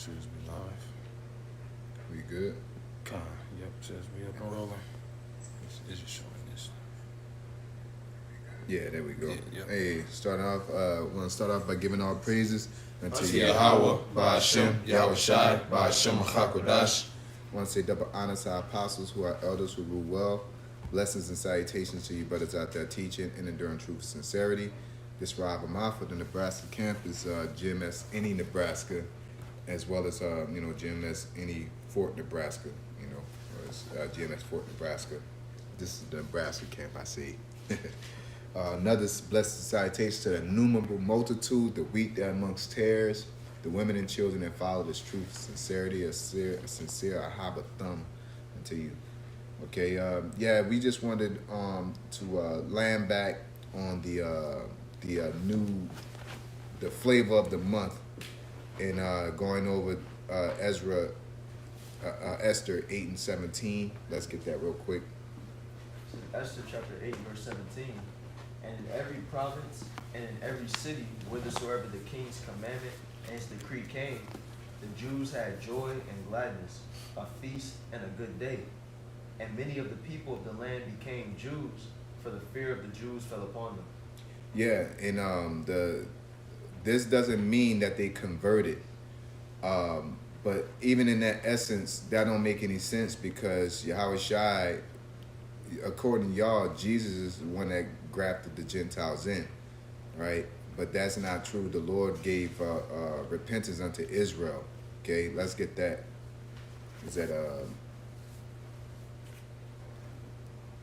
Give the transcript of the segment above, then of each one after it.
Says we live. We good? Yep, says we up and rolling. It's just showing this. Yeah, there we go. Yeah. Hey, want to start off by giving all praises unto Yahweh, Ba'ashem, Yahweh Shai, Ba'ashem Hakodash. I want to say double honor to our apostles who are elders who rule well. Blessings and salutations to you brothers out there teaching and enduring truth and sincerity. This Rob Amar for the Nebraska camp is GMS Any Nebraska, as well as GMS Any Fort Nebraska. Or it's GMS Fort Nebraska. This is the Nebraska camp, I see. Another blessed salutation to the innumerable multitude, the weak that amongst tares, the women and children that follow this truth, sincerity, a sincere ahaba thumb unto you. Okay, we just wanted to land back on the flavor of the month and going over Esther 8 and 17. Let's get that real quick. Esther chapter 8 verse 17. And in every province and in every city whithersoever the king's commandment and his decree came, the Jews had joy and gladness, a feast and a good day. And many of the people of the land became Jews, for the fear of the Jews fell upon them. Yeah, and this doesn't mean that they converted. But even in that essence, that don't make any sense, because Yahweh Shai, according to y'all, Jesus is the one that grafted the Gentiles in, right? But that's not true. The Lord gave repentance unto Israel. Okay, let's get that. Is that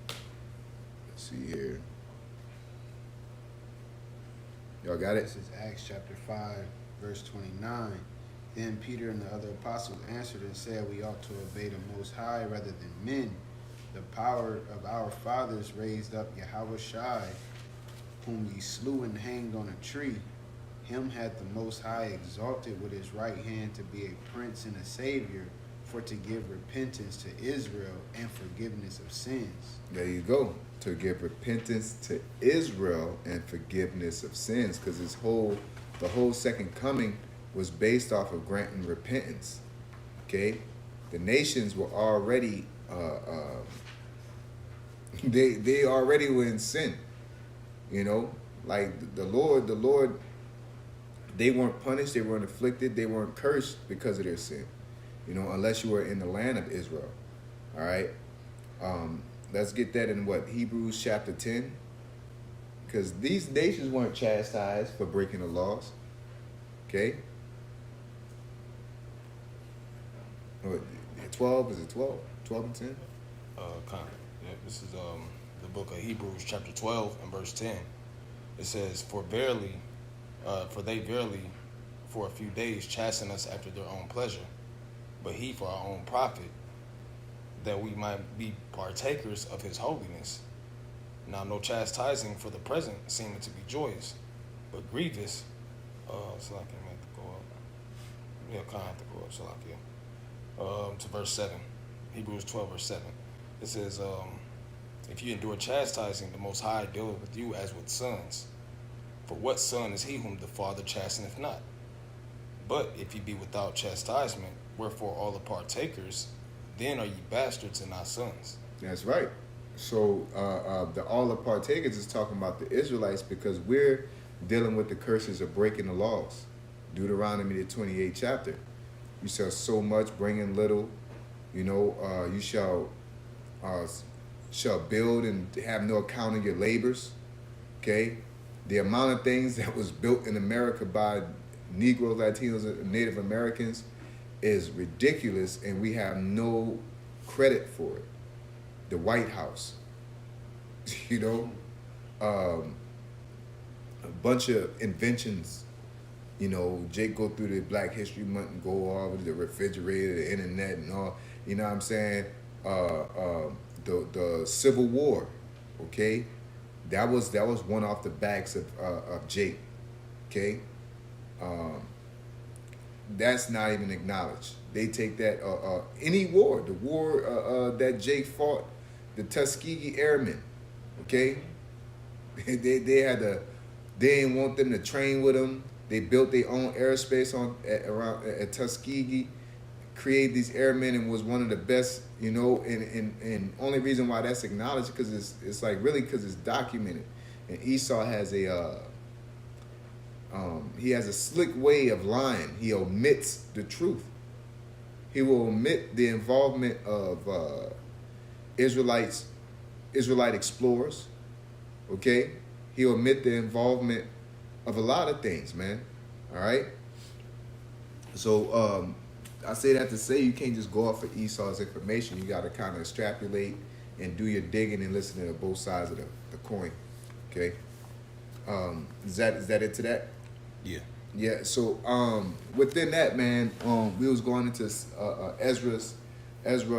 let's see here. Y'all got it? This is Acts chapter 5, verse 29. Then Peter and the other apostles answered and said, we ought to obey the Most High rather than men. The power of our fathers raised up Yahweh Shai, whom ye slew and hanged on a tree. Him hath the Most High exalted with his right hand to be a prince and a savior, for to give repentance to Israel and forgiveness of sins. There you go. To give repentance to Israel and forgiveness of sins, because the whole second coming was based off of granting repentance. Okay, the nations were already they already were in sin. Like the Lord, they weren't punished, they weren't afflicted, they weren't cursed because of their sin. Unless you were in the land of Israel. All right. Let's get that in Hebrews chapter 10. Because these nations weren't chastised for breaking the laws. Okay. 12, is it 12? 12 and 10? Yeah, this is the book of Hebrews chapter 12 and verse 10. It says, For they verily for a few days chasten us after their own pleasure, but he for our own profit, that we might be partakers of his holiness. Now no chastising for the present seeming to be joyous, but grievous. So I can make it go up. Yeah, kind of have to go up, so I can. To verse 7, Hebrews 12 verse 7. It says, if you endure chastising, the Most High dealeth with you as with sons. For what son is he whom the Father chasteneth not? But if ye be without chastisement, wherefore all the partakers, then are ye bastards and not sons. That's right. So all the partakers is talking about the Israelites, because we're dealing with the curses of breaking the laws. Deuteronomy the 28th chapter. You shall sow much, bring in little. You shall build and have no account of your labors. Okay? The amount of things that was built in America by Negroes, Latinos, and Native Americans is ridiculous, and we have no credit for it. The White House, a bunch of inventions. Jake go through the Black History Month and go all over the refrigerator, the internet, and all. You know what I'm saying? The Civil War, okay? That was one off the backs of Jake, okay? That's not even acknowledged. They take that any war, the war that Jake fought, the Tuskegee Airmen, okay? They didn't want them to train with them. They built their own aerospace around at Tuskegee, created these airmen, and was one of the best. You know, and only reason why that's acknowledged because it's like really because it's documented. And Esau has he has a slick way of lying. He omits the truth. He will omit the involvement of Israelite explorers. Okay, he'll omit the involvement of a lot of things, man. All right. So I say that to say you can't just go off of Esau's information. You got to kind of extrapolate and do your digging and listen to both sides of the coin. Okay. Is that it to that? Yeah. Yeah. So within that, man, we was going into Ezra,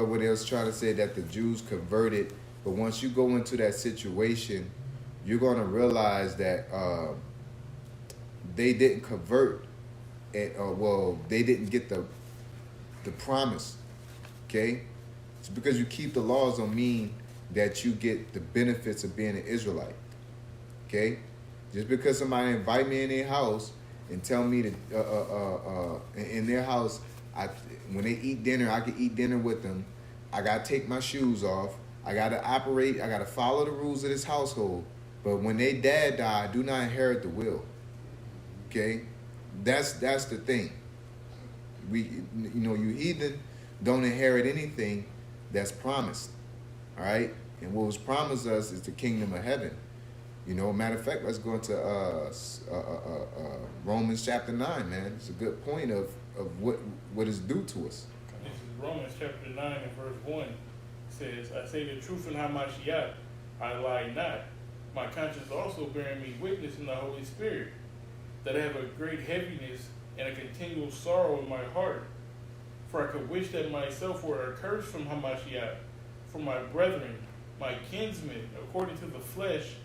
where they was trying to say that the Jews converted, but once you go into that situation, you're going to realize that they didn't convert, and they didn't get the promise. Okay, it's because you keep the laws don't mean that you get the benefits of being an Israelite. Okay, just because somebody invite me in their house and tell me to in their house, when they eat dinner, I can eat dinner with them. I gotta take my shoes off. I gotta operate. I gotta follow the rules of this household. But when they dad die, I do not inherit the will. Okay, that's the thing. You heathen don't inherit anything that's promised. All right, and what was promised us is the kingdom of heaven. Matter of fact, let's go into Romans chapter 9, man. It's a good point of what is due to us. This is Romans chapter 9 and verse 1. It says, I say the truth in Hamashiach, I lie not. My conscience also bearing me witness in the Holy Spirit, that I have a great heaviness and a continual sorrow in my heart. For I could wish that myself were accursed from Hamashiach, from my brethren, my kinsmen, according to the flesh,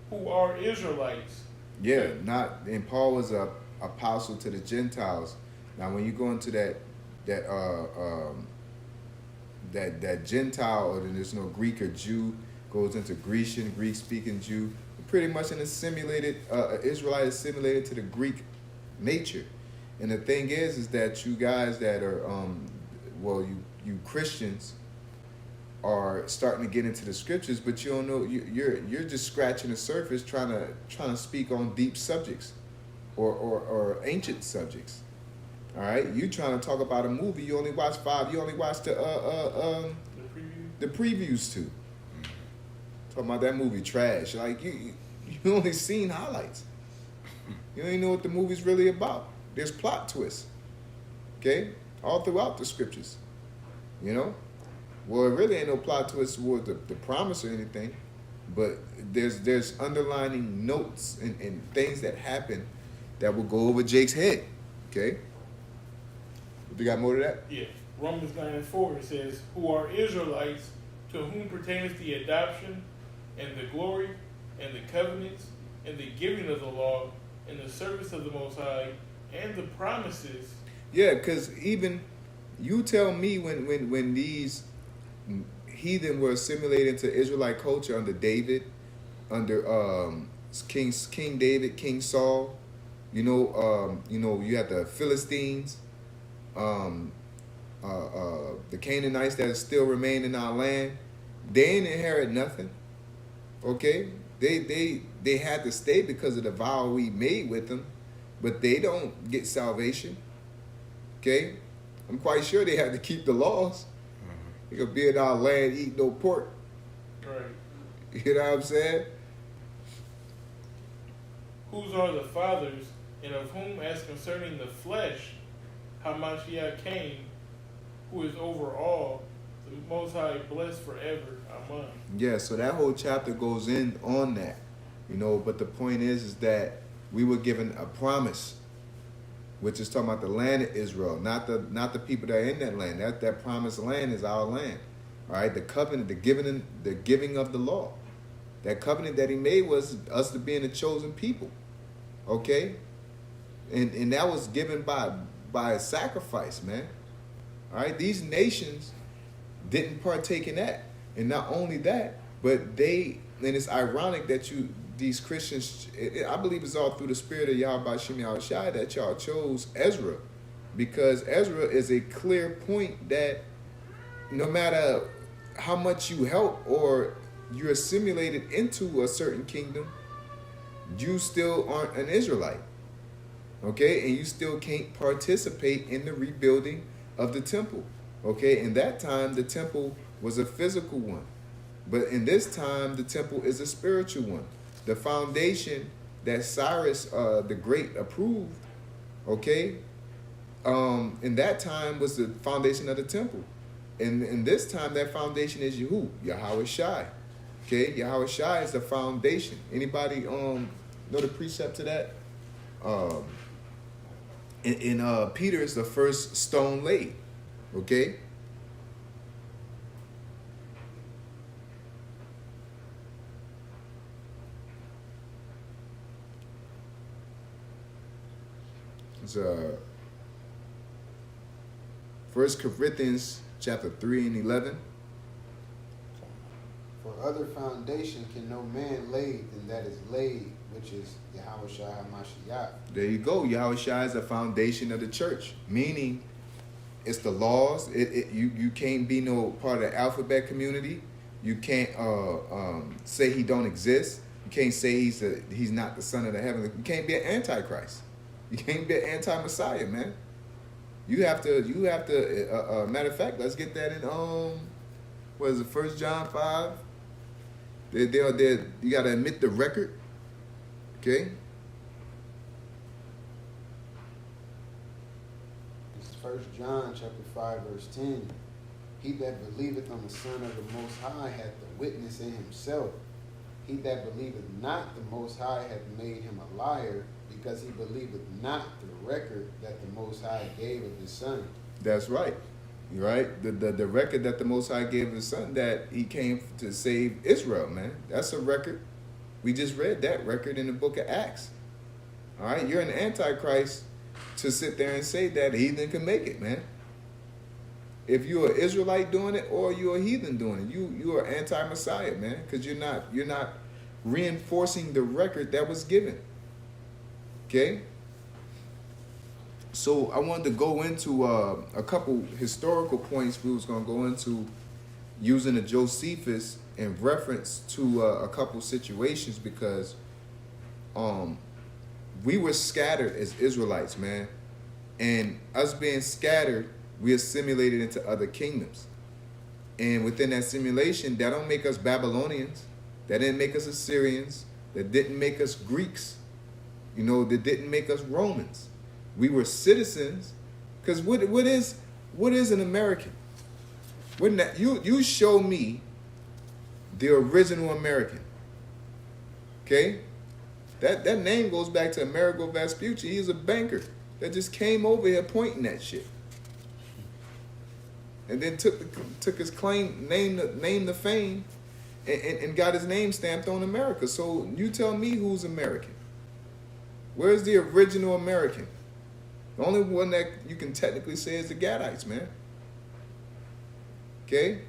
who are Israelites. Yeah, and Paul was a apostle to the Gentiles. Now, when you go into that Gentile, or there's no Greek or Jew, goes into Grecian, Greek-speaking Jew, pretty much an assimilated Israelite assimilated to the Greek nature. And the thing is that you guys that are you Christians are starting to get into the scriptures, but you don't know, you're just scratching the surface trying to speak on deep subjects or ancient subjects. All right, you trying to talk about a movie, you only watch 5, you only watch the previews too. Talking about that movie trash, like you only seen highlights. You don't even know what the movie's really about. There's plot twists, okay, all throughout the scriptures. Well, it really ain't no plot twist toward the promise or anything, but there's underlining notes and things that happen that will go over Jake's head. Okay? You got more to that? Yeah. Romans 9 and 4, it says, who are Israelites, to whom pertaineth the adoption and the glory and the covenants and the giving of the law and the service of the Most High and the promises. Yeah, because even you tell me when these heathen were assimilated into Israelite culture under David, under King David, King Saul. You had the Philistines, the Canaanites that still remain in our land. They didn't inherit nothing. Okay, they had to stay because of the vow we made with them, but they don't get salvation. Okay, I'm quite sure they had to keep the laws. They could be in our land, eat no pork. Right. You know what I'm saying? Whose are the fathers, and of whom, as concerning the flesh, Hamashiach came, who is over all, the Most High blessed forever. Amen. Yeah, so that whole chapter goes in on that. But the point is that we were given a promise, which is talking about the land of Israel, not the people that are in that land. That promised land is our land. All right, the covenant, the giving of the law. That covenant that he made was us to being a chosen people. Okay? And that was given by a sacrifice, man. All right, these nations didn't partake in that. And not only that, but and it's ironic that these Christians, I believe it's all through the spirit of Yahweh Shem Yahushai that y'all chose Ezra, because Ezra is a clear point that no matter how much you help or you're assimilated into a certain kingdom, you still aren't an Israelite. Okay, and you still can't participate in the rebuilding of the temple. Okay, in that time the temple was a physical one, but in this time the temple is a spiritual one. The foundation that Cyrus the Great approved, okay, in that time was the foundation of the temple. And in this time, that foundation is who? Yahweh Shai. Okay, Yahweh Shai is the foundation. Anybody know the precept to that? In Peter is the first stone laid. Okay. It's 1 Corinthians chapter 3 and 11. For other foundation can no man lay than that is laid, which is Yahweh Shai HaMashiach. There you go. Yahweh Shai is the foundation of the church, meaning it's the laws. You can't be no part of the alphabet community. You can't say he don't exist. You can't say he's not the son of the heaven. You can't be an antichrist. You can't be an anti-Messiah, man. You have to. Matter of fact, let's get that in. What is it? 1 John 5. You got to admit the record. Okay. This is 1 John chapter 5 verse 10. He that believeth on the Son of the Most High hath the witness in himself. He that believeth not the Most High hath made him a liar, because he believeth not the record that the Most High gave of his Son. That's right. Right? The record that the Most High gave of his Son, that he came to save Israel, man. That's a record. We just read that record in the book of Acts. All right? You're an antichrist to sit there and say that a heathen can make it, man. If you're an Israelite doing it or you're a heathen doing it, you are anti-Messiah, man, because you're not reinforcing the record that was given. Okay? So I wanted to go into a couple historical points we was going to go into using the Josephus in reference to a couple situations, because we were scattered as Israelites, man. And us being scattered, we assimilated into other kingdoms. And within that simulation, that don't make us Babylonians. That didn't make us Assyrians. That didn't make us Greeks. You know, that didn't make us Romans. We were citizens. Because what is an American? Wouldn't that, you show me the original American. Okay? That name goes back to Amerigo Vespucci. He's a banker that just came over here pointing that shit. And then took his name the fame, and got his name stamped on America. So you tell me who's American. Where's the original American? The only one that you can technically say is the Gadites, man. Okay?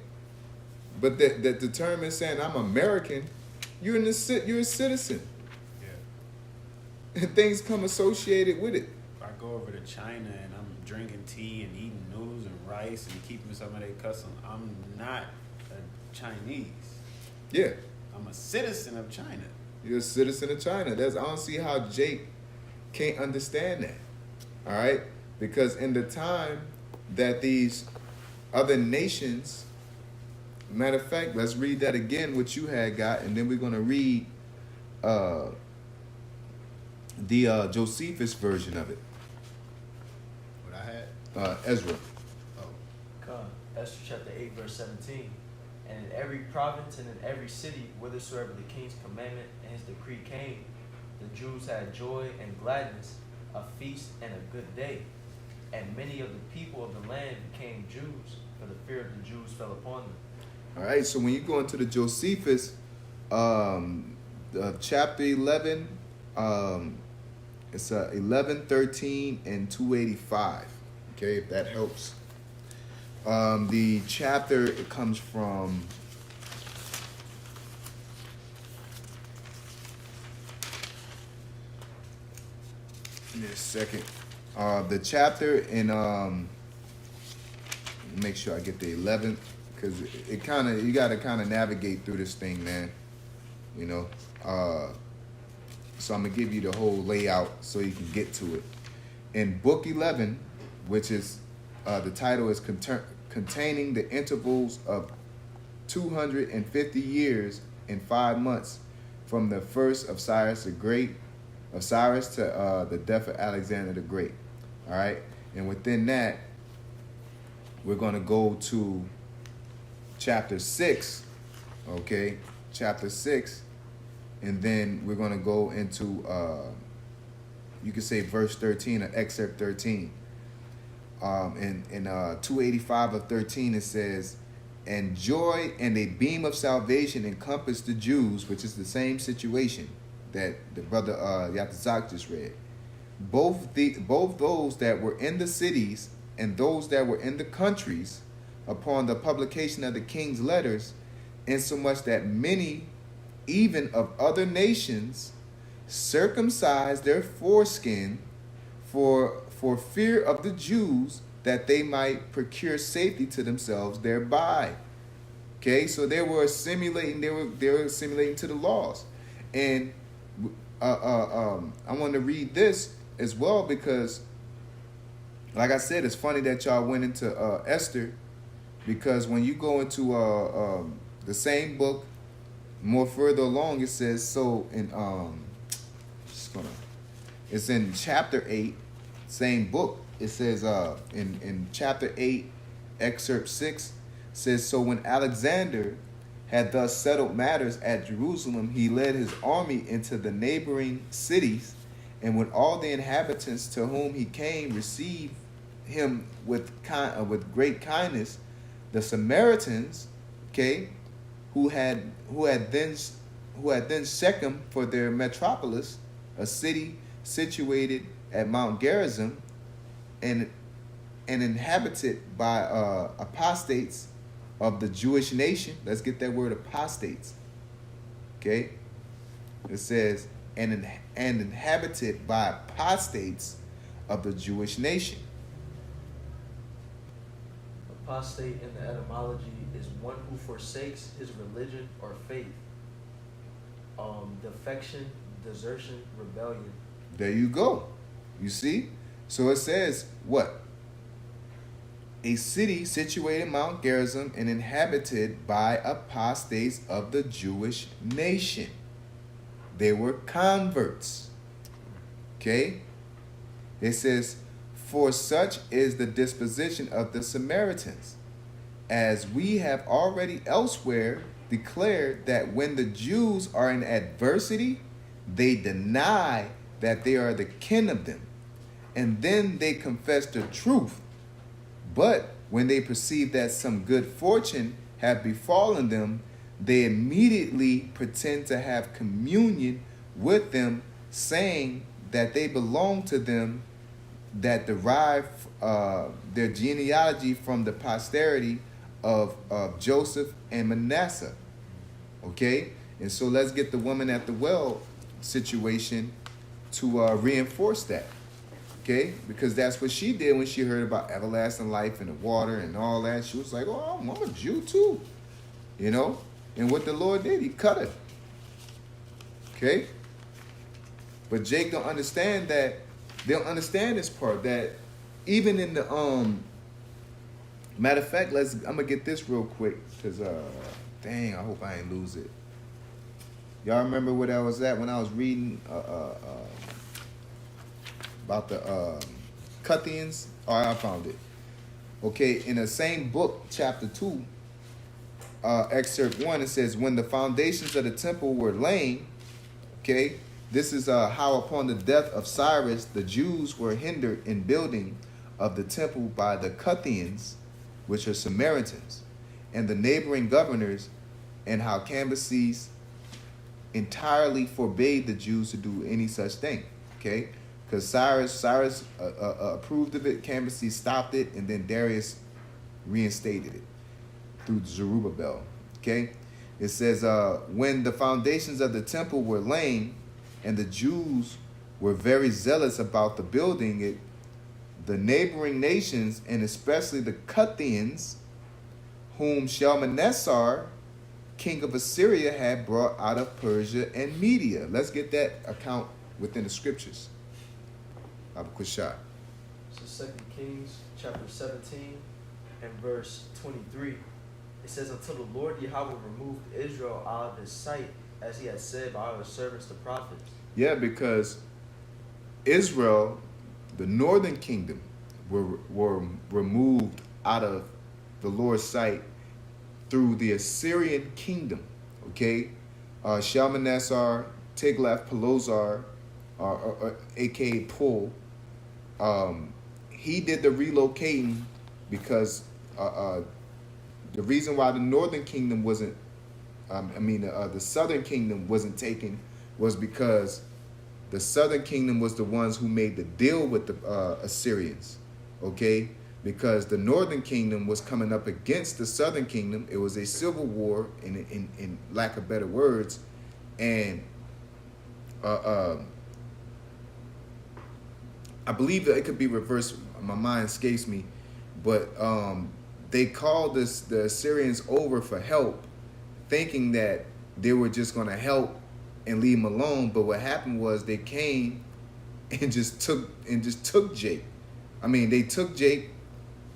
But that the term is saying I'm American, you're a citizen. Yeah. And things come associated with it. If I go over to China and I'm drinking tea and eating noodles and rice and keeping some of their customs, I'm not a Chinese. Yeah. I'm a citizen of China. You're a citizen of China. I don't see how Jake can't understand that. All right? Because in the time that these other nations, matter of fact, let's read that again, what you had got, and then we're going to read the Josephus version of it. What I had? Ezra. Esther chapter 8, verse 17. And in every province and in every city, whithersoever the king's commandment and his decree came, the Jews had joy and gladness, a feast and a good day. And many of the people of the land became Jews, for the fear of the Jews fell upon them. All right, so when you go into the Josephus, chapter 11, it's 1113 and 285. Okay, if that helps. The chapter, it comes from Give me a second. The chapter in make sure I get the 11th, because it kind of, you got to kind of navigate through this thing, man. You know, so I'm gonna give you the whole layout so you can get to it. In book 11, which is the title is containing the intervals of 250 years and 5 months from the first of Cyrus the Great, of Cyrus to the death of Alexander the Great. All right, and within that, we're gonna go to chapter 6. Okay, chapter 6. And then we're going to go into, you could say verse 13 or excerpt 13. In 285 of 13, it says, and joy and a beam of salvation encompassed the Jews, which is the same situation that the brother Yatazak just read. Both those that were in the cities and those that were in the countries upon the publication of the king's letters, insomuch that many even of other nations circumcised their foreskin for fear of the Jews, that they might procure safety to themselves thereby. Okay, so they were assimilating. They were assimilating to the laws, and I want to read this as well because, like I said, it's funny that y'all went into Esther, because when you go into the same book. More further along, it says, so in it's in chapter 8, same book. It says in chapter 8, excerpt 6, says, so when Alexander had thus settled matters at Jerusalem, he led his army into the neighboring cities, and when all the inhabitants to whom he came received him with great kindness, the Samaritans, okay, who had then Shechem for their metropolis, a city situated at Mount Gerizim, and inhabited by apostates of the Jewish nation. Let's get that word, apostates. Okay, it says and inhabited by apostates of the Jewish nation. Apostate in the etymology is one who forsakes his religion or faith. Defection, desertion, rebellion. There you go. You see? So it says what? A city situated in Mount Gerizim and inhabited by apostates of the Jewish nation. They were converts. Okay? It says, for such is the disposition of the Samaritans, as we have already elsewhere declared that when the Jews are in adversity, they deny that they are the kin of them, and then they confess the truth. But when they perceive that some good fortune have befallen them, they immediately pretend to have communion with them, saying that they belong to them, that derive their genealogy from the posterity of Joseph and Manasseh. Okay? And so let's get the woman at the well situation to reinforce that. Okay? Because that's what she did when she heard about everlasting life and the water and all that. She was like, oh, I'm a Jew too. You know? And what the Lord did, he cut her. Okay? But Jake don't understand that. They don't understand this part, that even in the matter of fact, I'm gonna get this real quick, because dang, I hope I ain't lose it. Y'all remember where that was at when I was reading about the Cuthians? Oh, I found it. Okay, in the same book, chapter 2, excerpt 1, it says, when the foundations of the temple were laying, okay, this is how upon the death of Cyrus, the Jews were hindered in building of the temple by the Cuthians, which are Samaritans, and the neighboring governors, and how Cambyses entirely forbade the Jews to do any such thing. Okay, because Cyrus approved of it, Cambyses stopped it, and then Darius reinstated it through Zerubbabel. Okay, it says when the foundations of the temple were laying, and the Jews were very zealous about the building it, the neighboring nations, and especially the Cuthians, whom Shalmaneser, king of Assyria, had brought out of Persia and Media. Let's get that account within the scriptures. Have a quick shot. So 2 Kings chapter 17 and verse 23. It says, until the Lord Yahweh removed Israel out of his sight, as he had said by our servants the prophets. Yeah, because Israel, the northern kingdom, were removed out of the Lord's sight through the Assyrian kingdom. Okay, Shalmaneser, Tiglath-Pileser, aka Pul, he did the relocating because the reason why the northern kingdom wasn't, the southern kingdom wasn't taken was because the southern kingdom was the ones who made the deal with the Assyrians, okay? Because the northern kingdom was coming up against the southern kingdom. It was a civil war, in lack of better words, and I believe that it could be reversed. My mind escapes me, but they called the Assyrians over for help, thinking that they were just going to help and leave them alone. But what happened was they came and just took Jake. I mean, they took Jake.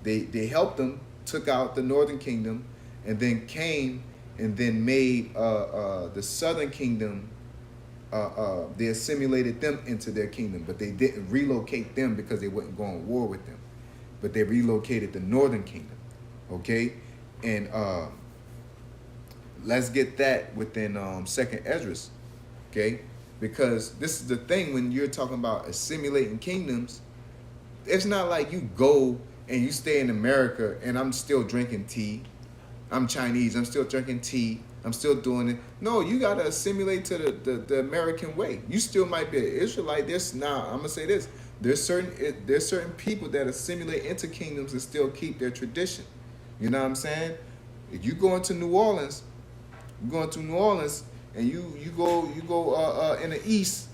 They helped them, took out the northern kingdom, and then came and then made the southern kingdom. They assimilated them into their kingdom, but they didn't relocate them because they wouldn't go on war with them. But they relocated the northern kingdom. Okay, and let's get that within Second Esdras. Okay, because this is the thing when you're talking about assimilating kingdoms. It's not like you go and you stay in America and I'm still drinking tea. I'm Chinese. I'm still drinking tea. I'm still doing it. No, you got to assimilate to the American way. You still might be an Israelite. I'm going to say this. There's certain people that assimilate into kingdoms and still keep their tradition. You know what I'm saying? If you go into New Orleans, and you go in the east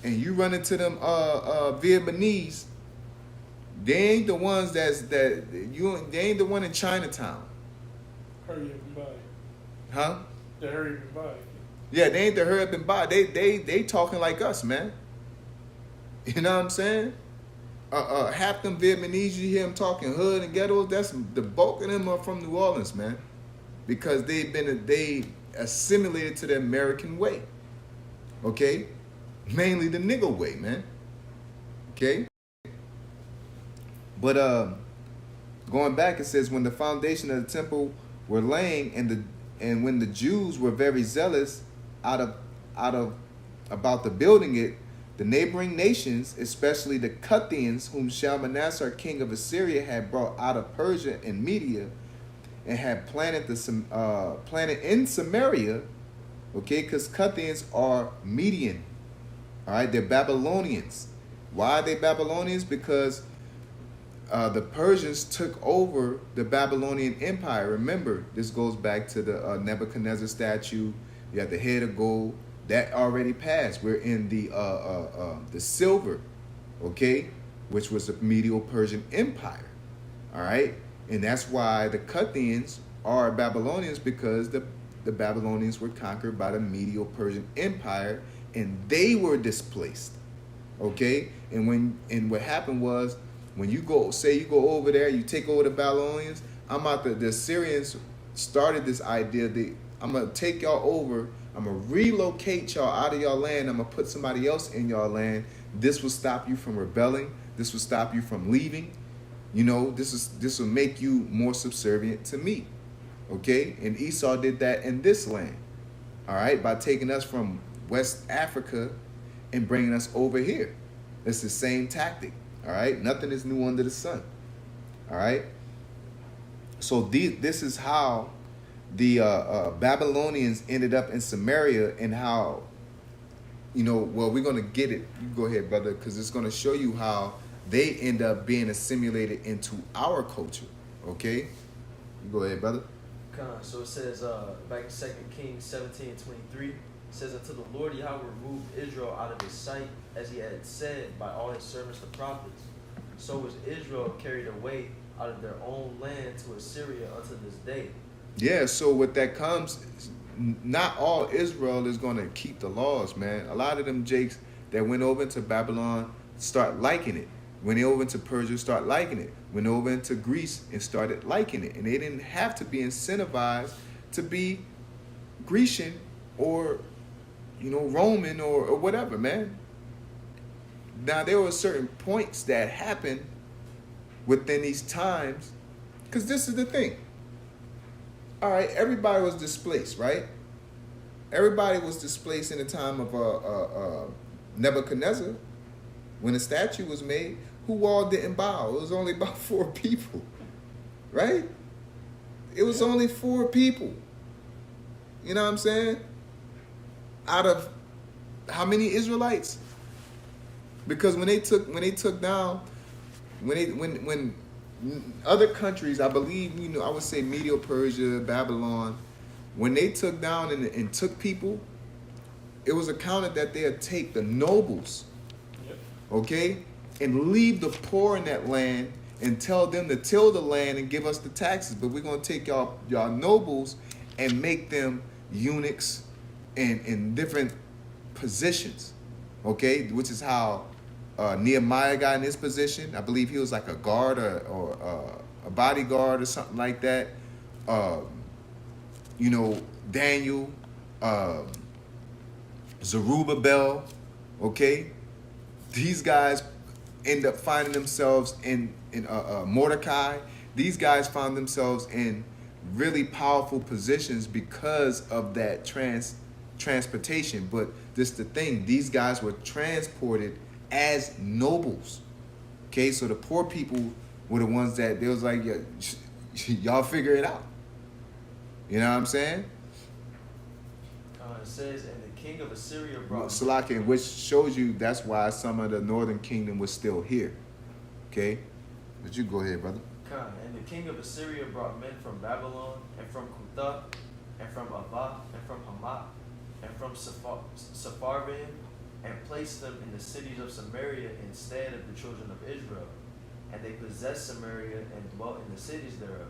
and you run into them Vietnamese, they ain't the ones they ain't the one in Chinatown. Hurry up and buy. Huh? The hurry up and buy. Yeah, they ain't the hurry up and buy. They talking like us, man. You know what I'm saying? Half them Vietnamese, you hear them talking hood and ghettos, that's the bulk of them are from New Orleans, man. Because they assimilated to the American way. Okay? Mainly the nigger way, man. Okay? But going back, it says, when the foundation of the temple were laying and when the Jews were very zealous about the building it, the neighboring nations, especially the Cuthians, whom Shalmaneser, king of Assyria, had brought out of Persia and Media, and had planted in Samaria, okay, because Cuthians are Median, all right, they're Babylonians. Why are they Babylonians? Because the Persians took over the Babylonian Empire. Remember, this goes back to the Nebuchadnezzar statue. You have the head of gold. That already passed. We're in the silver, okay, which was the Medo-Persian Empire, all right? And that's why the Cuthians are Babylonians, because the Babylonians were conquered by the Medo-Persian Empire, and they were displaced, okay? And what happened was, when you go over there, you take over the Babylonians. The Assyrians started this idea that I'm gonna take y'all over. I'm gonna relocate y'all out of y'all land. I'm gonna put somebody else in y'all land. This will stop you from rebelling. This will stop you from leaving. You know, this will make you more subservient to me. Okay? And Esau did that in this land. All right? By taking us from West Africa and bringing us over here. It's the same tactic. All right? Nothing is new under the sun. All right? So this is how the Babylonians ended up in Samaria, and how, we're going to get it. You go ahead, brother, because it's going to show you how they end up being assimilated into our culture. Okay? You go ahead, brother. So it says back in 2 Kings 17:23, It says, until the Lord Yahweh removed Israel out of his sight, as he had said by all his servants the prophets. So was Israel carried away out of their own land to Assyria unto this day. Yeah, so what that comes, not all Israel is going to keep the laws, man. A lot of them jakes that went over into Babylon start liking it. When they over into Persia, start liking it. Went over into Greece and started liking it. And they didn't have to be incentivized to be Grecian or, Roman or whatever, man. Now, there were certain points that happened within these times, because this is the thing. All right, everybody was displaced, right? Everybody was displaced in the time of Nebuchadnezzar. When the statue was made, who all didn't bow? It was only about 4 people, right? It was only 4 people. You know what I'm saying? Out of how many Israelites? Because when other countries, I believe, I would say Medio Persia, Babylon, when they took down and took people, it was accounted that they'd take the nobles, okay, and leave the poor in that land and tell them to till the land and give us the taxes. But we're going to take y'all nobles and make them eunuchs in different positions, okay, which is how Nehemiah got in his position. I believe he was like a guard or a bodyguard or something like that. Daniel, Zerubbabel, okay? These guys end up finding themselves in Mordecai. These guys found themselves in really powerful positions because of that transportation. But this the thing, these guys were transported as nobles. Okay, so the poor people were the ones that they was like, y'all figure it out. You know what I'm saying? It says, and the king of Assyria brought... Salakia, which shows you that's why some of the northern kingdom was still here. Okay? But you go ahead, brother. And the king of Assyria brought men from Babylon, and from Kutha, and from Ava, and from Hamath, and from Sepharvaim, and placed them in the cities of Samaria instead of the children of Israel. And they possessed Samaria and dwelt in the cities thereof.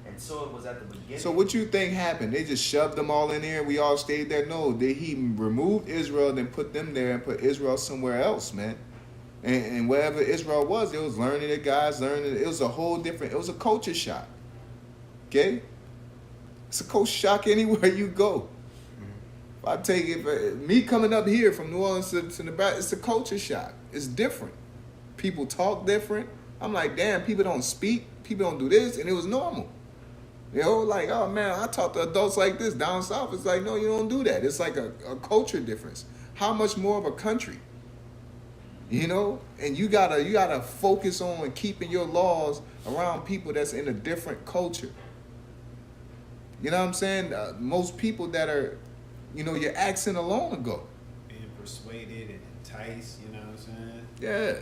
And so it was at the beginning. So what you think happened? They just shoved them all in there and we all stayed there? No, he removed Israel, then put them there and put Israel somewhere else, man. And wherever Israel was, it was learning it, guys, learning it. It was a whole different, it was a culture shock. Okay? It's a culture shock anywhere you go. If I take it, me coming up here from New Orleans to Nebraska, it's a culture shock. It's different. People talk different. I'm like, damn, people don't speak. People don't do this. And it was normal. Like, oh man, I talk to adults like this down south. It's like, no, you don't do that. It's like a culture difference. How much more of a country? And you gotta focus on keeping your laws around people that's in a different culture. You know what I'm saying? Most people that are, your accent alone ago. Being persuaded and enticed, you know what I'm saying? Yeah.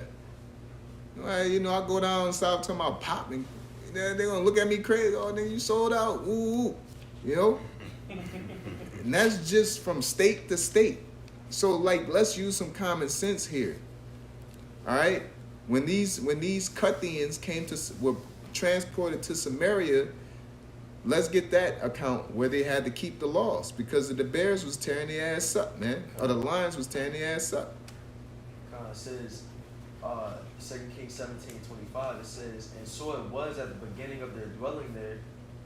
Well, I go down south talking about popping. They're gonna look at me crazy. Oh, nigga, you sold out. Ooh. And that's just from state to state. So, let's use some common sense here. All right? When these Cuthians were transported to Samaria, let's get that account where they had to keep the laws because the bears was tearing their ass up, man. Or the lions was tearing their ass up. It says, 2 Kings 17:25, it says, and so it was at the beginning of their dwelling there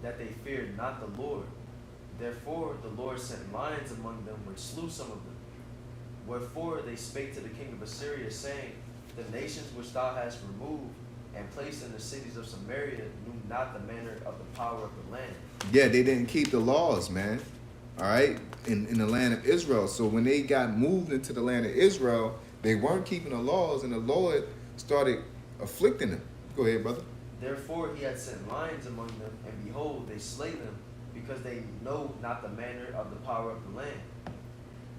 that they feared not the Lord. Therefore the Lord sent lions among them, which slew some of them. Wherefore they spake to the king of Assyria, saying, the nations which thou hast removed and placed in the cities of Samaria knew not the manner of the power of the land. Yeah, they didn't keep the laws, man. All right? In the land of Israel. So when they got moved into the land of Israel, they weren't keeping the laws, and the Lord started afflicting them. Go ahead, brother. Therefore he had sent lions among them, and behold, they slay them, because they know not the manner of the power of the land.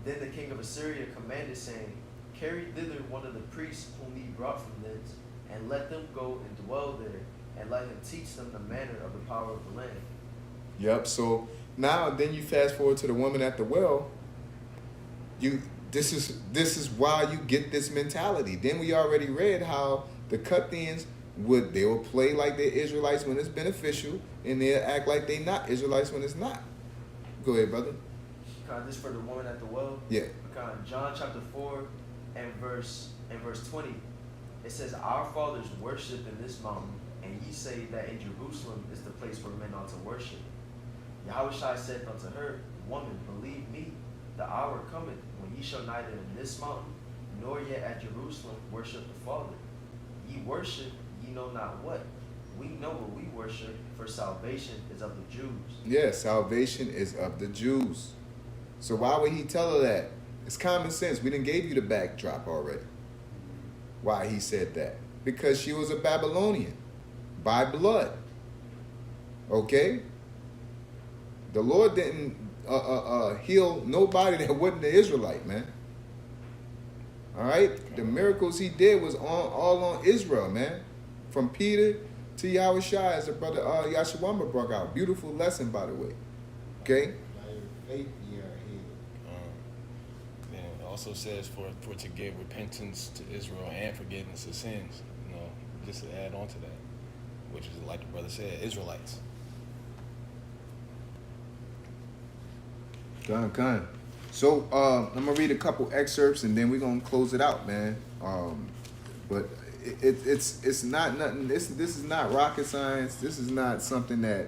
Then the king of Assyria commanded, saying, carry thither one of the priests whom he brought from thence, and let them go and dwell there, and let him teach them the manner of the power of the land. Yep, so now then you fast forward to the woman at the well. This is why you get this mentality. Then we already read how the Cuthians they will play like they're Israelites when it's beneficial, and they'll act like they're not Israelites when it's not. Go ahead, brother. Kind of this for the woman at the well. Yeah. Kind of John chapter 4 and verse 20. It says, "Our fathers worship in this mountain, and ye say that in Jerusalem is the place where men ought to worship. Yahushua said unto her, Woman, believe me, the hour cometh when ye shall neither in this mountain nor yet at Jerusalem worship the Father. Ye worship ye know not what. We know what we worship, for salvation is of the Jews." Yeah, salvation is of the Jews. So why would he tell her that? It's common sense. We done gave you the backdrop already. Why he said that? Because she was a Babylonian by blood. Okay? The Lord didn't heal nobody that wasn't an Israelite, man. All right? The miracles he did was all on Israel, man. From Peter to Yahushua, as the brother Yashawamba brought out. Beautiful lesson, by the way. Okay? By your faith ye are healed. And it also says for to give repentance to Israel and forgiveness of sins. You know, just to add on to that, which is like the brother said, Israelites. Done. So I'm gonna read a couple excerpts and then we're gonna close it out, man. But it's not nothing. This is not rocket science. This is not something that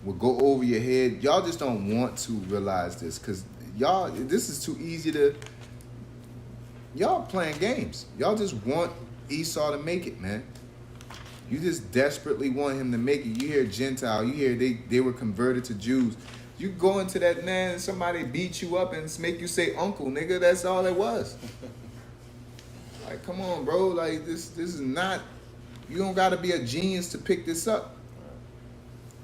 will go over your head. Y'all just don't want to realize this because this is too easy to. Y'all playing games. Y'all just want Esau to make it, man. You just desperately want him to make it. You hear Gentile. You hear they were converted to Jews. You go into that, man, and somebody beat you up and make you say uncle, nigga. That's all it was. Like, come on, bro. Like, this is not... You don't got to be a genius to pick this up.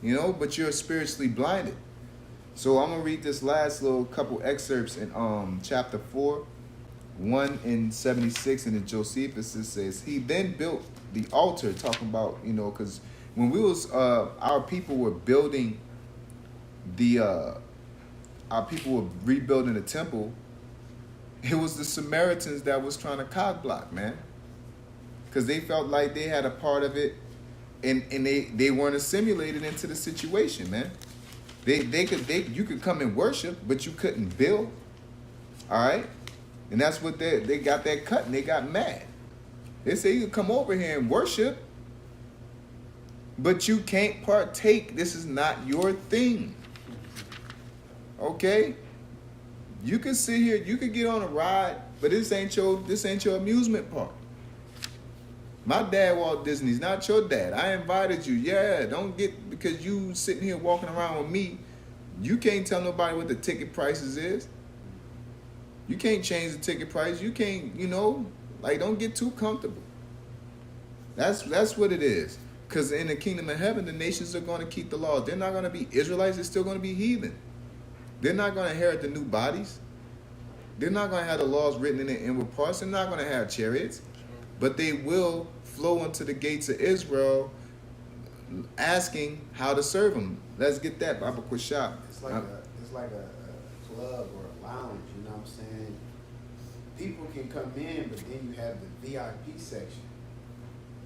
You know? But you're spiritually blinded. So I'm going to read this last little couple excerpts in chapter 4, 1 and 76 in the Josephus. It says, "He then built the altar," talking about, because when we was our people were building our people were rebuilding the temple, it was the Samaritans that was trying to cog block, man, because they felt like they had a part of it, and they weren't assimilated into the situation, man. You could come and worship, but you couldn't build. All right, and that's what they got that cut, and they got mad. They say you can come over here and worship, but you can't partake. This is not your thing. Okay? You can sit here, you can get on a ride, but this ain't your amusement park. My dad Walt Disney's not your dad. I invited you. Yeah, don't get because you sitting here walking around with me. You can't tell nobody what the ticket prices is. You can't change the ticket price. You can't, don't get too comfortable. That's what it is. Because in the kingdom of heaven, the nations are going to keep the laws. They're not going to be Israelites. They're still going to be heathen. They're not going to inherit the new bodies. They're not going to have the laws written in their inward parts. They're not going to have chariots. But they will flow into the gates of Israel asking how to serve them. Let's get that, Baba Kwashab. It's like a club or a lounge, you know what I'm saying? People can come in, but then you have the VIP section.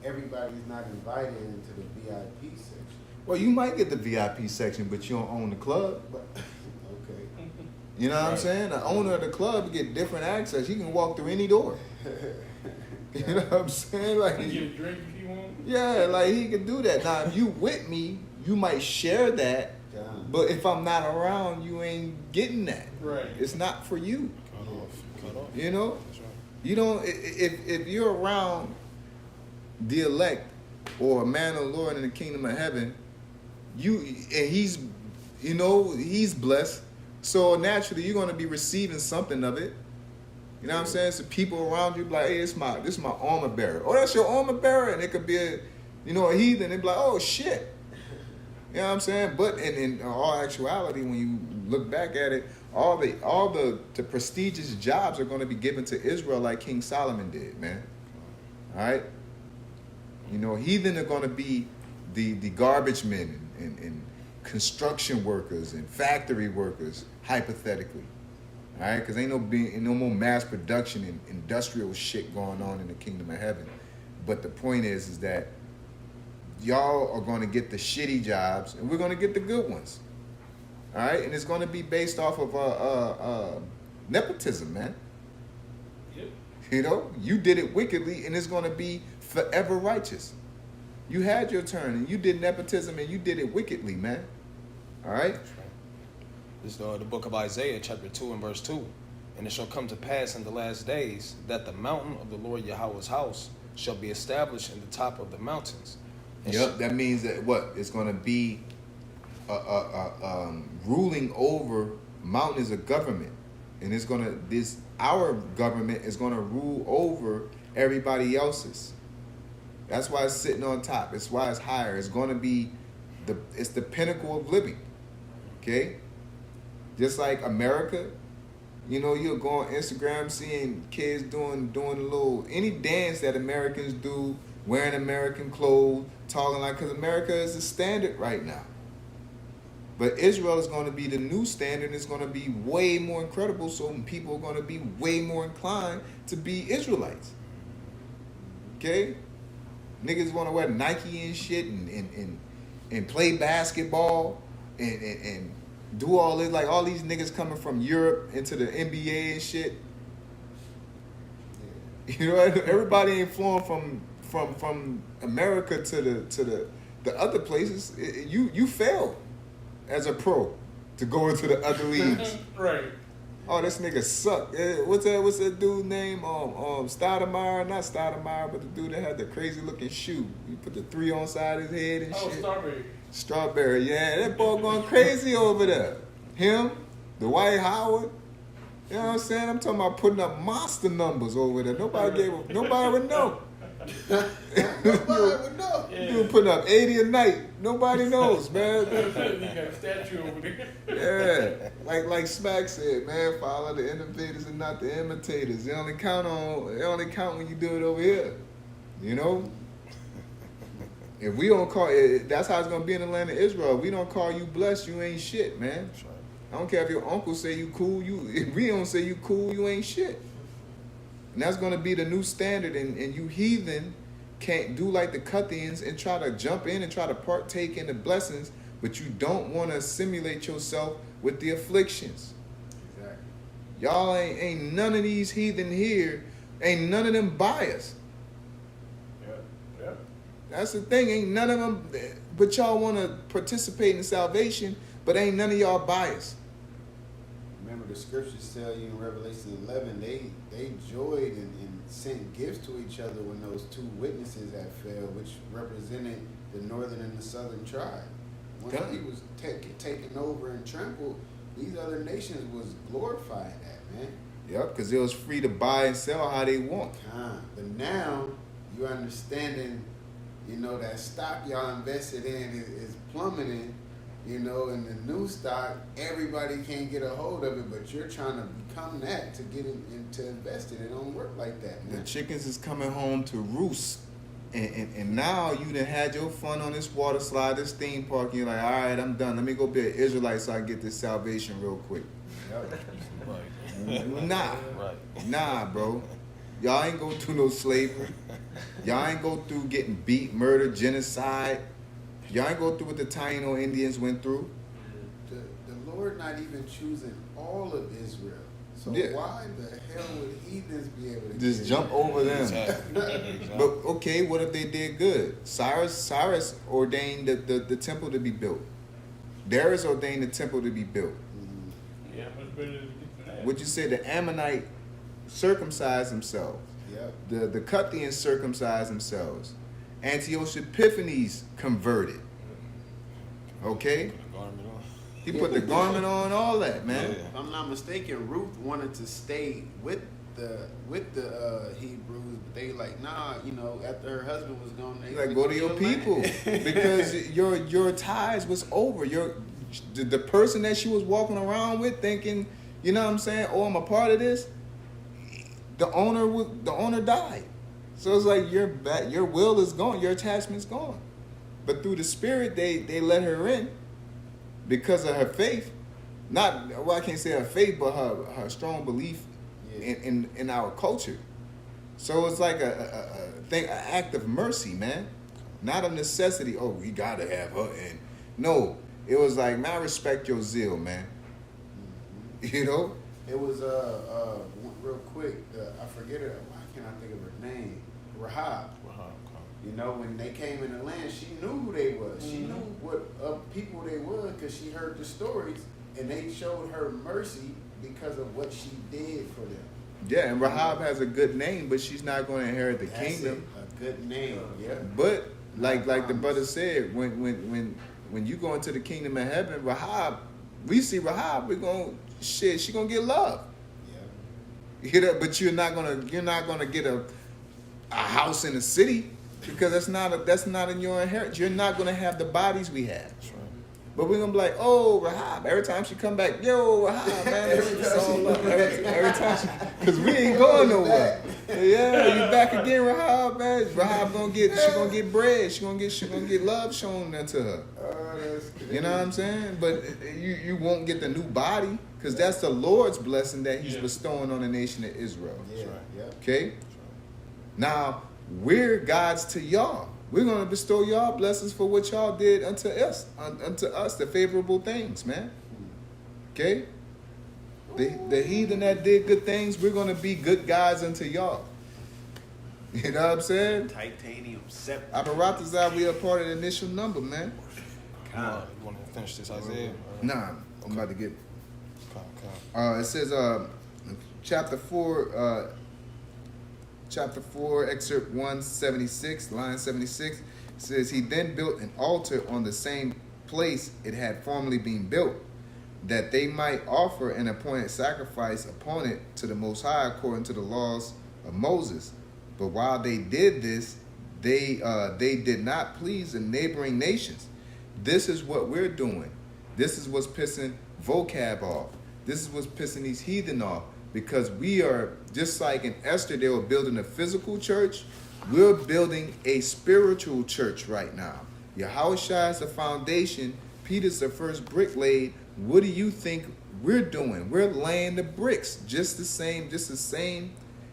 Everybody's not invited into the VIP section. Well, you might get the VIP section, but you don't own the club. Okay. You know what I'm saying? The owner of the club get different access. He can walk through any door. You know what I'm saying? Like, Get a drink if you want. yeah, like he can do that. Now, if you with me, you might share that. But if I'm not around, you ain't getting that. Right. It's not for you. Cut off. You know? That's right. You don't. If you're around the elect or a man of the Lord in the kingdom of heaven, he's blessed. So naturally, you're going to be receiving something of it. You know what I'm saying? So people around you be like, hey, this is my armor bearer. Oh, that's your armor bearer, and it could be a heathen. They'd be like, oh shit. You know what I'm saying? But in all actuality, when you look back at it, all the prestigious jobs are going to be given to Israel like King Solomon did, man. All right? Heathen are going to be the garbage men construction workers and factory workers, hypothetically. All right, because ain't no more mass production and industrial shit going on in the kingdom of heaven. But the point is that y'all are going to get the shitty jobs, and we're going to get the good ones. All right, and it's going to be based off of nepotism, man. Yep. You know, you did it wickedly, and it's going to be forever righteous. You had your turn, and you did nepotism, and you did it wickedly, man. All right? This is the book of Isaiah, chapter 2 and verse 2. And it shall come to pass in the last days that the mountain of the Lord Yahweh's house shall be established in the top of the mountains. And Yep, that means that what? It's going to be ruling over mountains of government. And it's going to, our government is going to rule over everybody else's. That's why it's sitting on top. It's why it's higher. It's going to be it's the pinnacle of living. Okay? Just like America, you know, you'll go on Instagram seeing kids doing a little, any dance that Americans do, wearing American clothes, talking like, because America is the standard right now. But Israel is going to be the new standard. It's going to be way more incredible, so people are going to be way more inclined to be Israelites. Okay? Niggas want to wear Nike and shit and play basketball and do all this. Like all these niggas coming from Europe into the NBA and shit. You know, everybody ain't flowing from America to the other places. You failed as a pro to go into the other leagues. Right. Oh, this nigga suck. What's that dude name? Stoudemire, not Stoudemire, but the dude that had the crazy looking shoe. You put the 3 on side of his head and shit. Strawberry. Strawberry, yeah, that boy going crazy over there. Him, Dwight Howard. You know what I'm saying? I'm talking about putting up monster numbers over there. Nobody would know. Nobody would know. Yeah. You putting up 80 a night. Nobody knows, man. You got a statue over there. Yeah, like Smack said, man, follow the innovators and not the imitators. They only count when you do it over here. You know? If we don't call it, that's how it's gonna be in the land of Israel. If we don't call you blessed, you ain't shit, man. That's right. I don't care if your uncle say you cool. If we don't say you cool, you ain't shit. And that's gonna be the new standard. And you heathen can't do like the Cuthians and try to jump in and try to partake in the blessings, but you don't want to assimilate yourself with the afflictions. Exactly. Y'all ain't none of these heathen here, ain't none of them biased. Yep. That's the thing, ain't none of them, but y'all want to participate in salvation, but ain't none of y'all biased. Remember the scriptures tell you in Revelation 11, they joyed and sent gifts to each other when those 2 witnesses had fell, which represented the northern and the southern tribe. When he was taken over and trampled, these other nations was glorifying that, man. Yep, because it was free to buy and sell how they want. But now you're understanding, you know, that stock y'all invested in is plummeting. You know, in the new stock, everybody can't get a hold of it, but you're trying to become that to get into invest in it. It don't work like that, man. The chickens is coming home to roost. And now you done had your fun on this water slide, this theme park, and you're like, all right, I'm done. Let me go be an Israelite so I can get this salvation real quick. Right. Nah, bro. Y'all ain't go through no slavery. Y'all ain't go through getting beat, murdered, genocide. Y'all ain't go through what the Taino Indians went through. The Lord not even choosing all of Israel. So why the hell would heathens be able to just jump over them? Exactly. But okay, what if they did good? Cyrus ordained the temple to be built. Darius ordained the temple to be built. Yeah, much better than that. What you said, the Ammonite circumcised themselves. Yep. The Cuthians circumcised themselves. Antiochus Epiphanes converted. Okay? He put the garment on, all that, man. Yeah. If I'm not mistaken, Ruth wanted to stay with the Hebrews, but they like, nah, you know, after her husband was gone, they Like, go to your people. Because your ties was over. The person that she was walking around with thinking, you know what I'm saying, oh, I'm a part of this, the owner died. So it's like your will is gone, your attachment's gone. But through the Spirit, they let her in. because of her faith. Not, well, I can't say her faith, but her strong belief in our culture. So it's like a thing, an act of mercy, man. Not a necessity. Oh, we gotta have her. And no, it was like, man, I respect your zeal, man. You know. It was real quick. I forget her. Why can't I think of her name? Rahab. You know, when they came in the land, she knew who they was. She knew what people they were because she heard the stories, and they showed her mercy because of what she did for them. Yeah, and Rahab has a good name, but she's not going to inherit the That's kingdom. A good name, yeah. But like the brother said, when you go into the kingdom of heaven, Rahab, we see Rahab, she gonna get love. Yeah. You know, but you're not gonna get a house in the city because that's not in your inheritance. You're not gonna have the bodies we have. That's right. But we're gonna be like, oh, Rahab. Every time she come back, yo, Rahab, man. every time she, because we ain't going nowhere. Yeah, you back again, Rahab, man. Rahab gonna get bread. She gonna get love shown unto her. Oh, that's crazy. You know what I'm saying? But you won't get the new body because that's the Lord's blessing that He's bestowing on the nation of Israel. Yeah, yeah. Okay. Now we're God's to y'all. We're going to bestow y'all blessings for what y'all did unto us, the favorable things, man. Okay? The heathen that did good things, we're going to be good guys unto y'all. You know what I'm saying? Titanium scepter. Abaratazah, we are part of the initial number, man. You want to finish this, Isaiah? Nah, I'm about to get... Okay. It says, chapter 4, excerpt 176, line 76, says, he then built an altar on the same place it had formerly been built, that they might offer an appointed sacrifice upon it to the Most High according to the laws of Moses. But while they did this, they did not please the neighboring nations. This is what we're doing. This is what's pissing vocab off. This is what's pissing these heathen off. Because we are, just like in Esther, they were building a physical church. We're building a spiritual church right now. Yahushua is the foundation. Peter's the first brick laid. What do you think we're doing? We're laying the bricks, just the same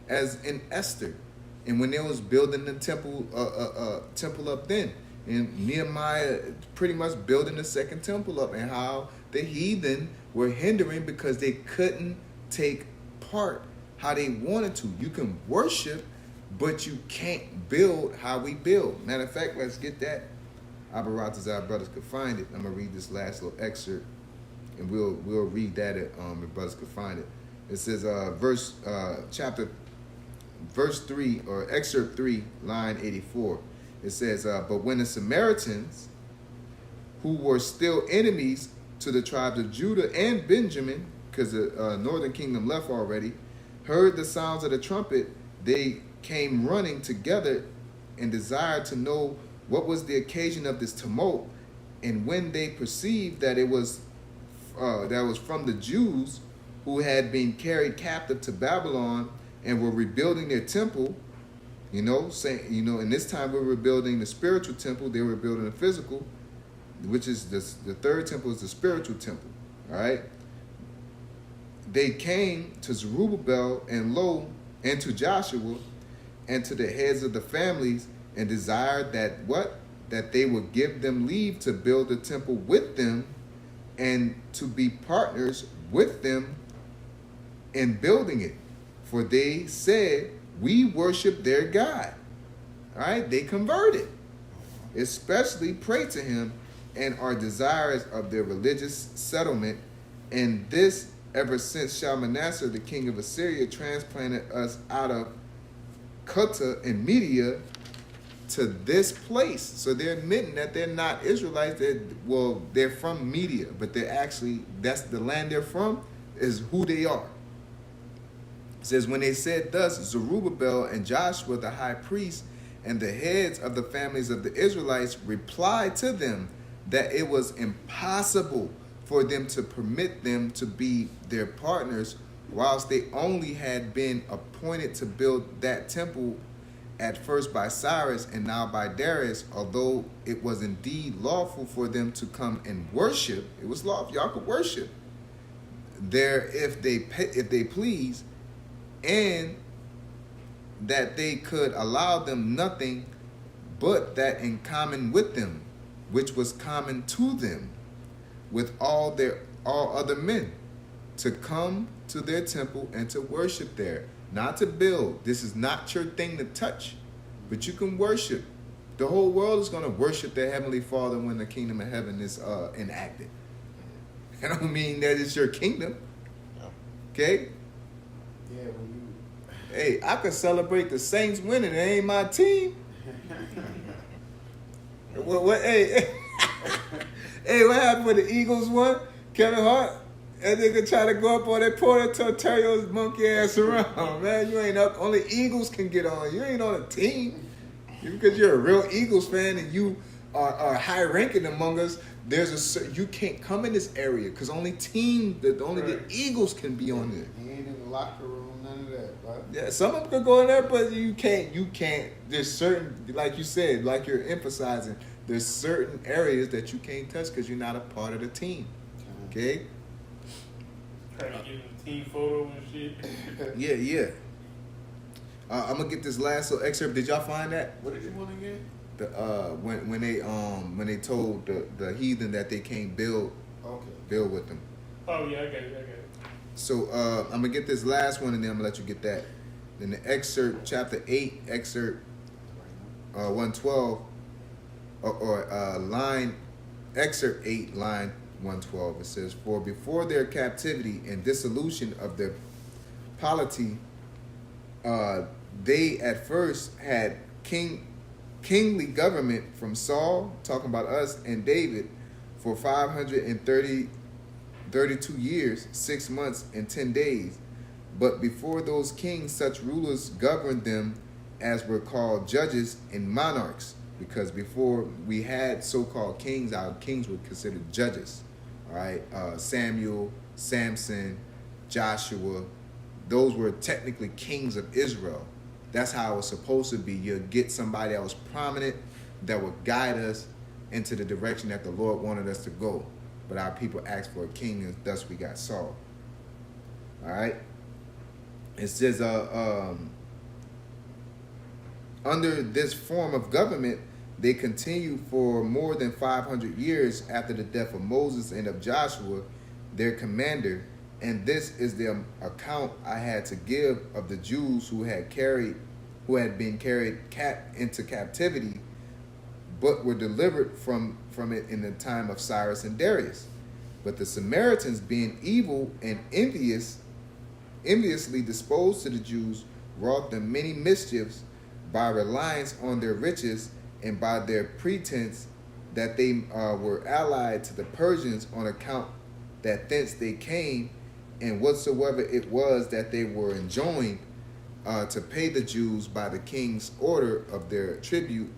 as in Esther. And when they was building the temple up then, and Nehemiah pretty much building the second temple up, and how the heathen were hindering because they couldn't take part how they wanted to. You can worship, but you can't build how we build. Matter of fact, let's get that. Abaratazah, brothers could find it. I'm gonna read this last little excerpt, and we'll read that if brothers could find it. It says verse 3 or excerpt 3, line 84. It says, but when the Samaritans, who were still enemies to the tribes of Judah and Benjamin, because the northern kingdom left already, heard the sounds of the trumpet, they came running together and desired to know what was the occasion of this tumult. And when they perceived that it was from the Jews who had been carried captive to Babylon and were rebuilding their temple, in this time we were building the spiritual temple, they were building the physical, which is the third temple is the spiritual temple. All right. They came to Zerubbabel and to Joshua and to the heads of the families and desired that they would give them leave to build the temple with them and to be partners with them in building it. For they said, we worship their God. All right, they converted, especially pray to him and are desirous of their religious settlement. And this ever since Shalmaneser, the king of Assyria, transplanted us out of Cuta and Media to this place. So they're admitting that they're not Israelites. They're from Media, but they're actually, that's the land they're from, is who they are. It says, when they said thus, Zerubbabel and Joshua the high priest and the heads of the families of the Israelites replied to them that it was impossible for them to permit them to be their partners whilst they only had been appointed to build that temple at first by Cyrus and now by Darius, although it was indeed lawful for them to come and worship, it was lawful, y'all could worship there if they please, and that they could allow them nothing but that in common with them, which was common to them, with all other men, to come to their temple and to worship there, not to build. This is not your thing to touch, but you can worship. The whole world is going to worship their Heavenly Father when the kingdom of heaven is enacted. I don't mean that it's your kingdom. Okay? Yeah, when Hey, I could celebrate the Saints winning. It ain't my team. Hey, hey, what happened when the Eagles won? Kevin Hart, that nigga try to go up on that porter to tear your monkey ass around, man. You ain't up. Only Eagles can get on. You ain't on a team. Because you're a real Eagles fan and you are high ranking among us. You can't come in this area because only the Eagles can be on there. he ain't in the locker room, none of that, right? Yeah, some of them could go in there, but you can't. There's certain, like you said, like you're emphasizing, there's certain areas that you can't touch because you're not a part of the team. Okay? Trying to get in the team photo and shit. Yeah. I'm gonna get this last little excerpt. Did y'all find that? What did you want again? The when they told the heathen that they can't build with them. Oh yeah, I got it. So I'm gonna get this last one and then I'm gonna let you get that. In the excerpt, chapter 8, excerpt 112, or line excerpt 8, line 112. It says, "For before their captivity and dissolution of their polity, they at first had kingly government from Saul," talking about us, "and David for 532 years, 6 months, and 10 days. But before those kings, such rulers governed them as were called judges and monarchs." Because before we had so-called kings, our kings were considered judges. All right, Samuel, Samson, Joshua, those were technically kings of Israel. That's how it was supposed to be. You'd get somebody that was prominent that would guide us into the direction that the Lord wanted us to go. But our people asked for a king, and thus we got Saul. All right? It says, under this form of government, they continued for more than 500 years after the death of Moses and of Joshua, their commander. And this is the account I had to give of the Jews who had been carried into captivity, but were delivered from it in the time of Cyrus and Darius. But the Samaritans, being evil and enviously disposed to the Jews, wrought them many mischiefs by reliance on their riches and by their pretense that they were allied to the Persians on account that thence they came, and whatsoever it was that they were enjoined to pay the Jews by the king's order of their tribute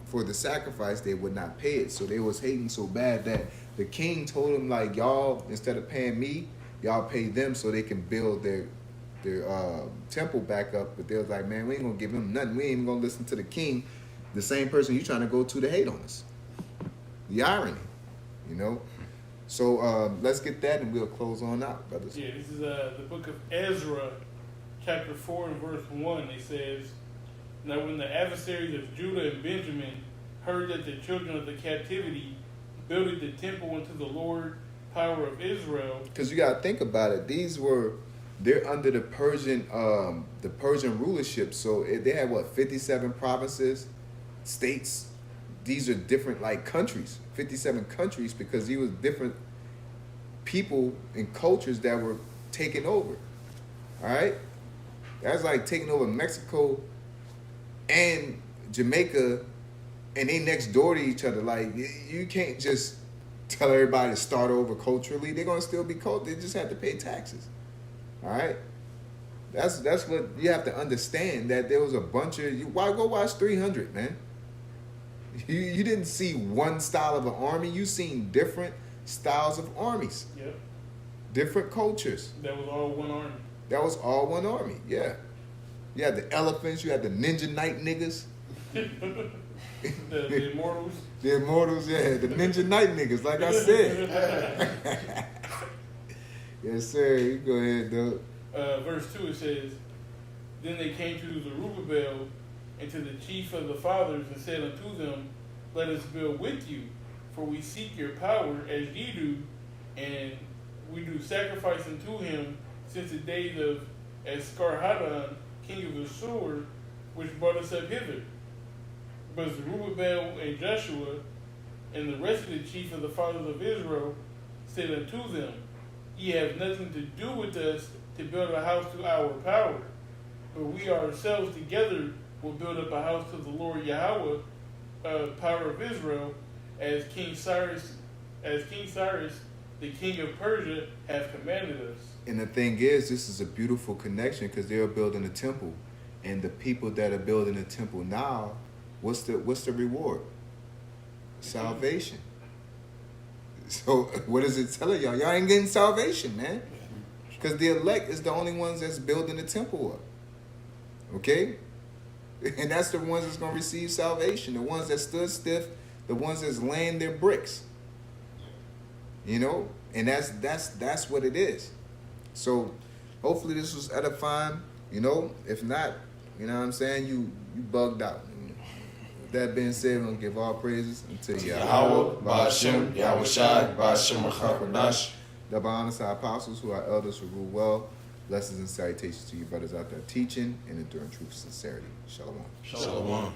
for the sacrifice, they would not pay it. So they was hating so bad that the king told them, like, y'all, instead of paying me, y'all pay them so they can build their temple back up. But they was like, man, we ain't gonna give him nothing. We ain't even gonna listen to the king, the same person you trying to go to hate on us. The irony, you know. So let's get that and we'll close on out, brothers. Yeah, this is the book of Ezra, chapter 4 and verse 1. It says, "Now when the adversaries of Judah and Benjamin heard that the children of the captivity builded the temple unto the Lord power of Israel." Because you got to think about it. They're under the Persian rulership. So they had 57 provinces, states. These are different like countries, 57 countries, because these was different people and cultures that were taking over. All right, that's like taking over Mexico and Jamaica, and they next door to each other. Like, you can't just tell everybody to start over culturally. They're gonna still be They just have to pay taxes. All right, that's what you have to understand. That there was a bunch of you. Why go watch 300, man? You didn't see one style of an army. You seen different styles of armies. Yep. Different cultures. That was all one army. That was all one army. Yeah. You had the elephants. You had the ninja knight niggas. The immortals. The immortals, yeah. The ninja knight niggas, like I said. Yes, sir. You go ahead, Doug. Verse 2, it says, Then they came to Zerubbabel and to the chief of the fathers and said unto them, Let us build with you, for we seek your power as ye do, and we do sacrifice unto him since the days of Esarhaddon, king of Assur, which brought us up hither. But Zerubbabel and Joshua and the rest of the chief of the fathers of Israel said unto them, Ye have nothing to do with us to build a house to our power, but we ourselves together will build up a house to the Lord Yahweh, power of Israel, as King Cyrus, the king of Persia, hath commanded us. And the thing is, this is a beautiful connection because they're building a temple, and the people that are building the temple now, what's the reward? Salvation. So what is it telling y'all? Y'all ain't getting salvation, man. Because the elect is the only ones that's building the temple up. Okay? And that's the ones that's going to receive salvation. The ones that stood stiff, the ones that's laying their bricks. You know? And that's what it is. So hopefully this was edifying. You know? If not, you know what I'm saying? You bugged out. With that being said, we're going to give all praises unto Yahweh, Ba'ashem, Yahweh Shai, Ba'ashem, Rachakadash. Double honors to our apostles who are elders who rule well. Blessings and salutations to you brothers out there teaching and enduring truth and sincerity. Shalom. Shalom.